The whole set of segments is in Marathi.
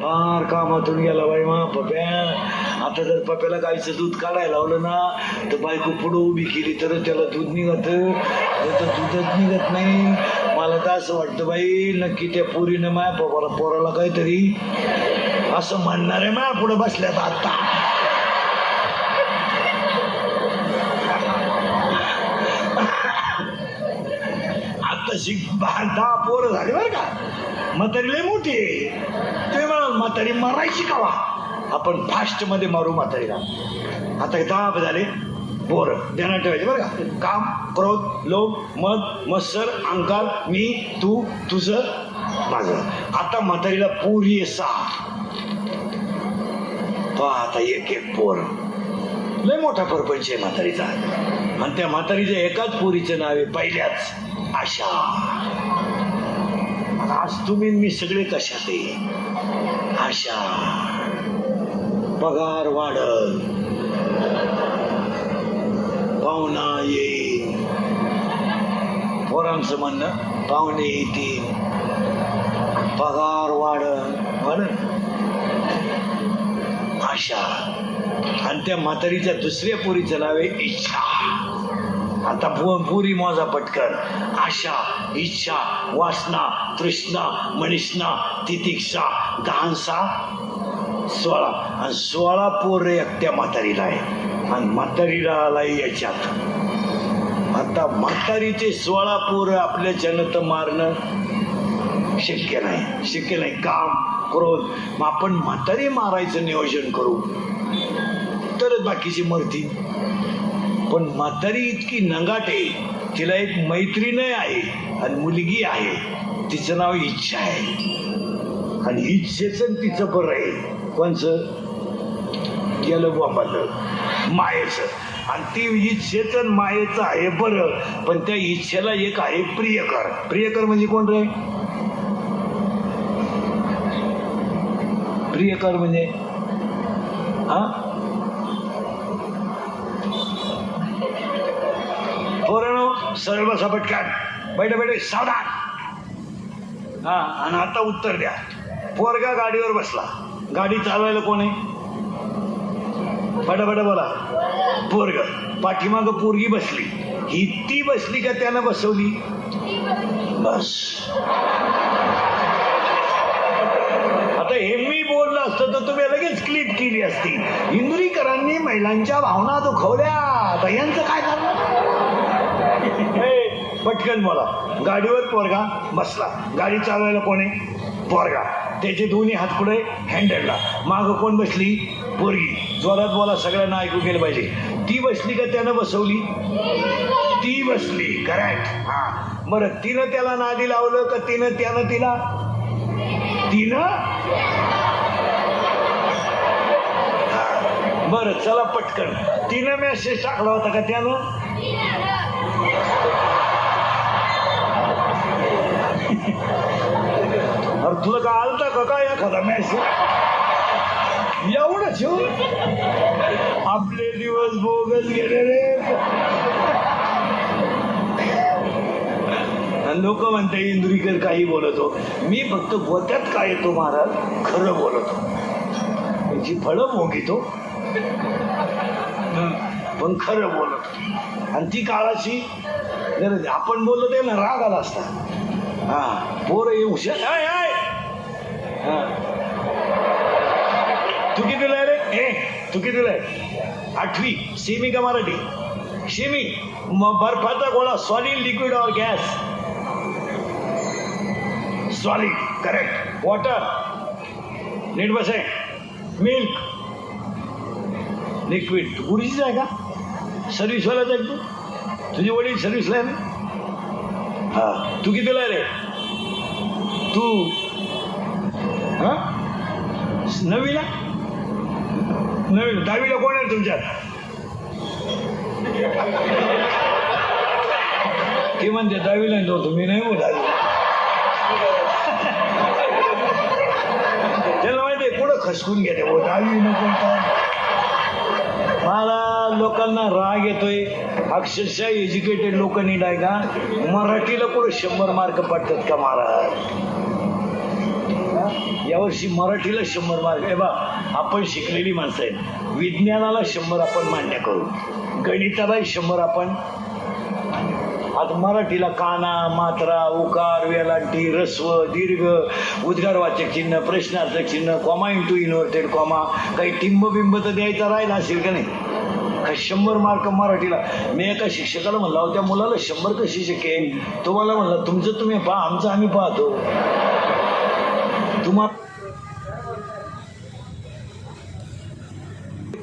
फार कामातून गेला बाई मा पप्या. आता जर पप्याला गाईचं दूध काढायला लावलं ना तर बायको पुढं उभी केली तर त्याला दूध निघत, तर दूधच निघत नाही. मला तर असं वाटतं बाई नक्की त्या पोरीनं माया पोराला काहीतरी असं म्हणणार आहे माया पुढे बसल्यात आता. आता 10 पोरं झाली बरं का. म्हातारी लय मोठी आहे. ते म्हणाल म्हातारी मारायची कावा, आपण फास्ट मध्ये मारू म्हातारीला. आता 10 झाले पोरं, ध्यानात ठेवायचे बरं का. काम, क्रोध, लोभ, मद, मत्सर, अहंकार, मी, तू, तुझं, माझं. आता म्हातारीला पोरी आहे 6. आता एक पोर. लय मोठा परपंच आहे म्हातारीचा. आणि त्या म्हातारीच्या एकाच पोरीचं नाव आहे पहिल्याच आशा. आज तुम्ही मी सगळे कशात आहे? आशा. पगार वाढल, पाहुणा येईल, पोरांचं म्हणणं पाहुणे येतील, पगार वाढल, आशा. आणि त्या म्हातारीच्या दुसऱ्या पोरीचं नाव आहे इच्छा. आता पुरी मोजा पटकन. आशा, इच्छा, वासना, तृष्णा, मनिष्णा, तितिक्षा, गहानसा, 16. आणि 16 पोर एकट्या म्हातारीला आहे. आणि म्हातारीला आलाय याच्यात. आता म्हातारीचे 16 पोरं आपल्या जनत मारणं शक्य नाही, शक्य नाही. काम, क्रोध. मग आपण म्हातारी मारायचं नियोजन करू तरच बाकीची मरती. पण म्हातारी इतकी नंगाट आहे, तिला एक मैत्रीण आहे आणि मुलगी आहे, तिचं नाव इच्छा आहे. आणि इच्छेचं तिचं बरं आहे. कोणचं? गेलं बाबाचं मायेचं. आणि ती इच्छेचं मायेचं आहे बरं, पण त्या इच्छेला एक आहे प्रियकर. प्रियकर म्हणजे कोण रे? प्रियकर म्हणजे पोरांनो सरळ बसा पटकन. बैठे सावधान. आणि आता उत्तर द्या. पोरगा गाडीवर बसला, गाडी चालवायला कोण आहे? फटाफट बोला. पोरग. पाठीमाग पोरगी बसली. ही ती बसली का त्यानं बसवली? बस. आता हे मी बोललो असतं तर तुम्ही लगेच क्लिप केली असती. इंदुरीकरांनी महिलांच्या भावना दुखवल्या, आता यांचं काय करणार? पटकन बोला. गाडीवर पोरगा बसला, गाडी चालवायला कोण आहे? पोरगा. त्याचे दोन्ही हात पुढे हँडलला. माग कोण बसली? पोरगी. जोरात बोला, सगळ्यांना ऐकू गेलं पाहिजे. ती बसली का त्यानं बसवली? ती बसली. करेक्ट. बरं, तिनं त्याला नादी लावलं का त्यानं तिला? तिनं. बरं चला पटकन. तिनं मेसेज टाकला होता का त्यानं? अरे तुला का आलता का काय एखादा मेसेज? एवढंच आपले दिवस बोगस गेले रे. लोक म्हणते इंदुरीकर काही बोलतो. मी फक्त गोत्यात काय येतो महाराज, खरं बोलतो. त्याची फळं भोगितो पण खरं बोलतो. आणि ती काळाची गरज. आपण बोललो ते ना राग आला असता. पोर हुशार. तू कितीला आहे रे? तू कितीला आहे? 8वी. सेमी का मराठी? सेमी. बर्फाचा गोळा सॉलिड, लिक्विड और गॅस? सॉलिड. करेक्ट. वॉटर. नीट बस आहे. मिल्क. लिक्विड. तू गुरुजीच आहे का? सर्व्हिसवालाच आहे तू? तुझे वडील सर्व्हिसला आहे ना? तू कितीला आहे रे? तू 9वीला? 10वीला कोण आहे तुमच्यात? ते म्हणते 10वीला नव्हतो. तुम्ही नाही बोला. त्याला माहिती आहे कुठं खसकून घेते. 10वी नको. मला लोकांना राग येतोय. अक्षरशः एज्युकेटेड लोक नीट आहे का? मराठीला कुठं 100 मार्क पडतात का महाराज? यावर्षी मराठीला 100 मार्क आहे बा. आपण शिकलेली माणसं आहेत. विज्ञानाला 100 आपण मान्य करू, गणिताला 100 आपण. आज मराठीला काना, मात्रा, उकार, वेलांटी, ऱ्हस्व, दीर्घ, उद्गारवाचक चिन्ह, प्रश्नार्थक चिन्ह, कॉमा इंटू इन्व्हर्टेड कॉमा, काही टिंबबिंब तर द्यायचा राहिला असेल का नाही? 100 मार्क मराठीला. मी एका शिक्षकाला म्हणला, त्या मुलाला 100 कशी शिकेल? तो मला म्हणला, तुमचं तुम्ही पहा, आमचं आम्ही पाहतो. तुम्हाला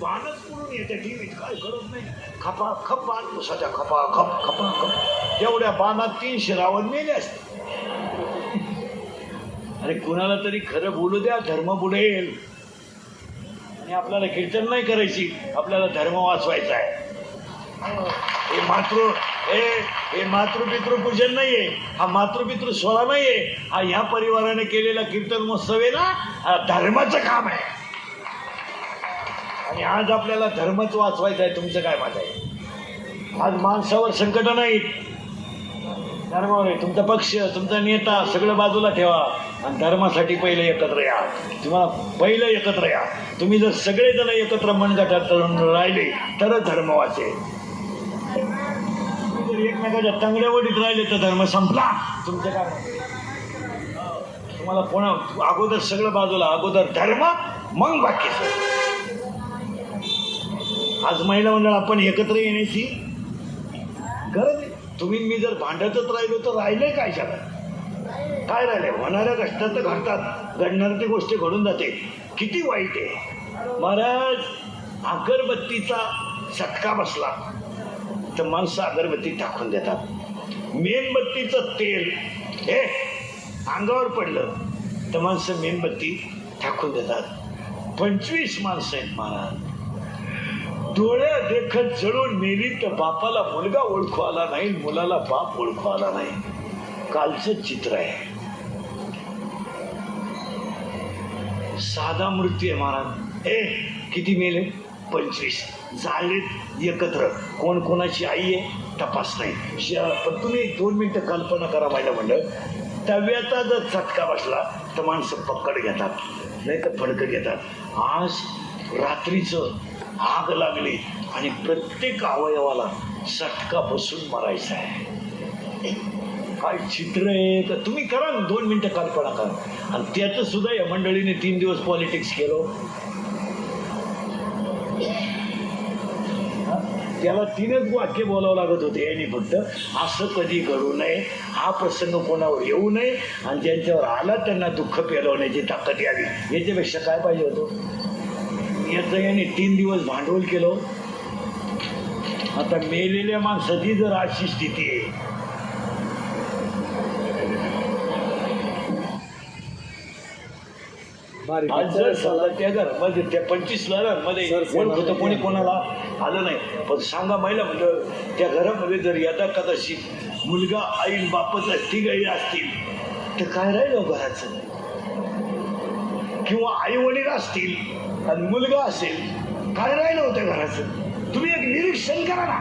बाणच पडून येते टीव्हीत, काय करत नाही. खपा खप बाण पुसाच्या, खपा खप खपा खप. तेवढ्या बाणात 300 रावण मेले असते. अरे कुणाला तरी खरं बोलू द्या, धर्म बुडेल. आणि आपल्याला कीर्तन नाही करायची, आपल्याला धर्म वाचवायचा आहे. हे मातृपितृ पूजन नाहीये, हा मातृपितृ सोहळा नाहीये, हा ह्या परिवाराने केलेला कीर्तन महोत्सव आहे ना, हा धर्माचं काम आहे. आणि आज आपल्याला धर्मच वाचवायचा आहे. तुमचं काय मत आहे? आज माणसावर संकट नाहीत, धर्मावर आहे. तुमचा पक्ष, तुमचा नेता सगळं बाजूला ठेवा आणि धर्मासाठी पहिले एकत्र या. तुम्हाला पहिलं एकत्र या. तुम्ही जर सगळेजण एकत्र मनगटात राहिले तरच धर्म वाचेल. जर एकमेकाच्या तंगड्यावडीत राहिले तर धर्म संपला. तुमचं काय? तुम्हाला कोणा अगोदर सगळं बाजूला, अगोदर धर्म मग बाकीचं. आज महिला मंडळ आपण एकत्र येण्याची गरज आहे. तुम्ही मी जर भांडतच राहिलो तर राहिले काय जगात? काय राहिले? होणाऱ्या कष्टात तर घडतात, घडणाऱ्या ती गोष्टी घडून जाते. किती वाईट आहे महाराज. अगरबत्तीचा चटका बसला तर माणसं अगरबत्ती टाकून देतात. मेणबत्तीचं तेल हे अंगावर पडलं तर माणसं मेणबत्ती टाकून देतात. 25 माणसं आहेत महाराज. डोळ्या देखत जळून मेली तर बापाला मुलगा ओळखू आला नाही, मुलाला बाप ओळखू आला नाही. कालचं चित्र आहे. साधा मृत्यू आहे महाराज. किती मेले? 25. झालेत एकत्र. कोण कोणाची आई आहे तपास नाही. पण तुम्ही 2 मिनिटं कल्पना करा माझ्या मंडळ. तव्याचा जर चटका बसला तर माणसं पक्कड घेतात, नाही तर फडकं घेतात. आज रात्रीचं आग लागली आणि प्रत्येक अवयवाला चटका बसून मरायचा आहे. काय चित्र आहे का? तुम्ही करा ना, 2 मिनिटं कल्पना करा. आणि त्याचं सुद्धा या मंडळीने 3 दिवस पॉलिटिक्स केलं. त्याला 3च वाक्य बोलावं लागत होते यांनी फक्त. असं कधी घडू नये, हा प्रसंग कोणावर येऊ नये, आणि ज्यांच्यावर आला त्यांना दुःख पेलवण्याची ताकद यावी. याच्यापेक्षा काय पाहिजे होतं? याचं याने 3 दिवस भांडवल केलं. आता मेलेल्या माणसाची जर अशी स्थिती आहे, आज जर समजा त्या घरामध्ये त्या 25 लढांमध्ये ओळखतं कोणी कोणाला आलं नाही, पण सांगा महिला म्हणजे त्या घरामध्ये जर यदा कदाचित मुलगा आई बापच तिघही असतील तर काय राहिलं घराचं? किंवा आई वडील असतील आणि मुलगा असेल, काय राहिलं होतं घराचं? तुम्ही एक निरीक्षण करा ना.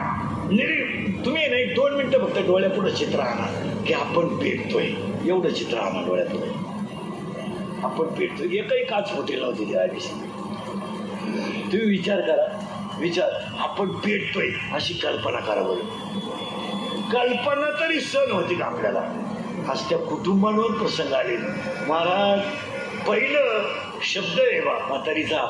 तुम्ही नाही 2 मिनिटं फक्त डोळ्यापुढं चित्र आणा की आपण पेटतोय. एवढं चित्र आणा डोळ्यापुढे. आपण पेटतोय. एकही काच फुटेल नव्हती त्या दिवशी. तुम्ही विचार करा, विचार. आपण पेटतोय अशी कल्पना करा बरं. कल्पना तरी सण होती का आपल्याला? आज त्या कुटुंबांवर प्रसंग आले. महाराज पहिलं शब्द आहे बा म्हातारीचा,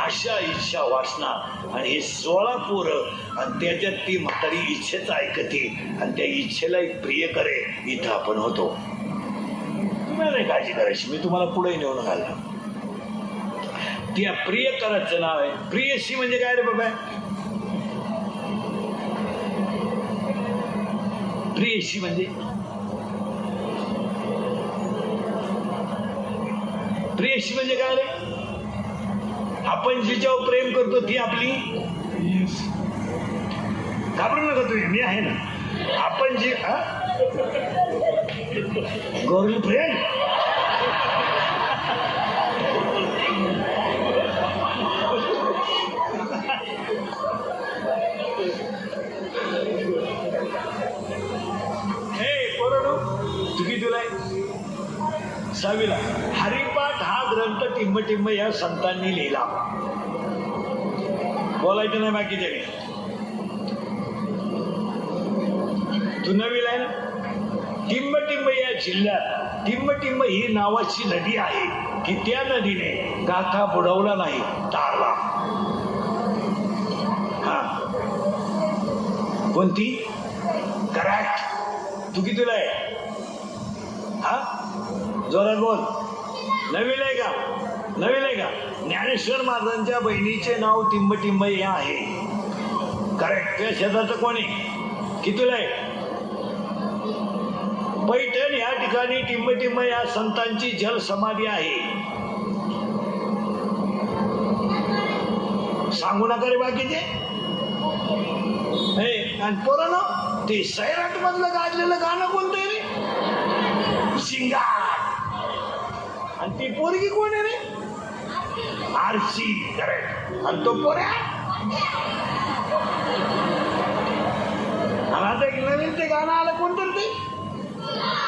आशा इच्छा वासना. आणि हे 16 पोरं आणि त्याच्यात ती म्हातारी इच्छेच ऐकते आणि त्या इच्छेला एक प्रिय करे. इथं आपण होतो. तुम्हाला नाही काळजी करायची, मी तुम्हाला पुढे नेऊन घालणार. त्या प्रियकराचं नाव आहे प्रियसी. म्हणजे काय रे बाबा? प्रियसी म्हणजे प्रियसी म्हणजे काय रे? आपण जिच्यावर प्रेम करतो ती आपली. घाबरू नका तुम्ही, मी आहे ना. आपण जी गर्लफ्रेंड हे पोरांनो, तुम्ही तुला 6वीला हरिपाठ हा ग्रंथ टिंब या संतांनी लिहिला. बोलायचं नाही बाकी त्याने. तू नवी लाईन. टिंब या जिल्ह्यात टिंब ही नावाची नदी आहे की त्या नदीने गाथा बुडवला नाही, तारला. हा कोणती? करेक्ट. तू कितीला आहे? हा जोरात बोल. नवीन आहे का? नवीन आहे का? ज्ञानेश्वर महाराजांच्या बहिणीचे नाव टिंब हे आहे. करेक्ट. त्या शेजारचं कोणी? कितीला आहे? पैठण या ठिकाणी टिंब या संतांची जल समाधी आहे. सांगू नका रे बाकीचे. आणि पोरांनो, ते सैराट मधलं गाजलेलं गाणं कोणतं आहे रे? शिंगार. आणि ती पोरगी कोण आहे रे? आरशी. करेक्ट. आणि तो पोऱ्या? आणि आता एक नवीन ते गाणं आलं कोणतं ते?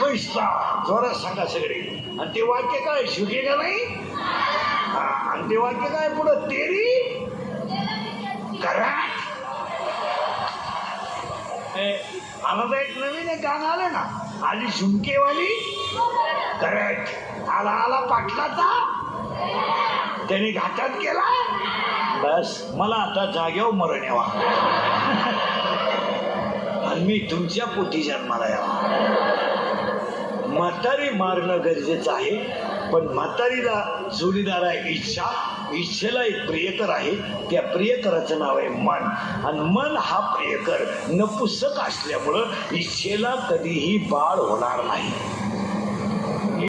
पैसा. जोरात सांगा सगळे. आणि ते वाक्य काय? शुके का नाही? आणि ते वाक्य काय पुढं? तेरी. करेक्ट. आला एक नवीन एक गाणं आलं ना, आली झुमकेवाली. करेक्ट. आला पाटलाचा, त्याने घाटात केला. बस मला आता जाग्यावर मरण यावा आणि मी तुमच्या पोटी जन्माला यावा. म्हातारी मारणं गरजेचं आहे, पण म्हातारीला जोडीदार आहे इच्छा. इच्छेला एक प्रियकर आहे, त्या प्रियकराचं नाव आहे मन. आणि मन हा प्रियकर नपुसक असल्यामुळं इच्छेला कधीही बाळ होणार नाही.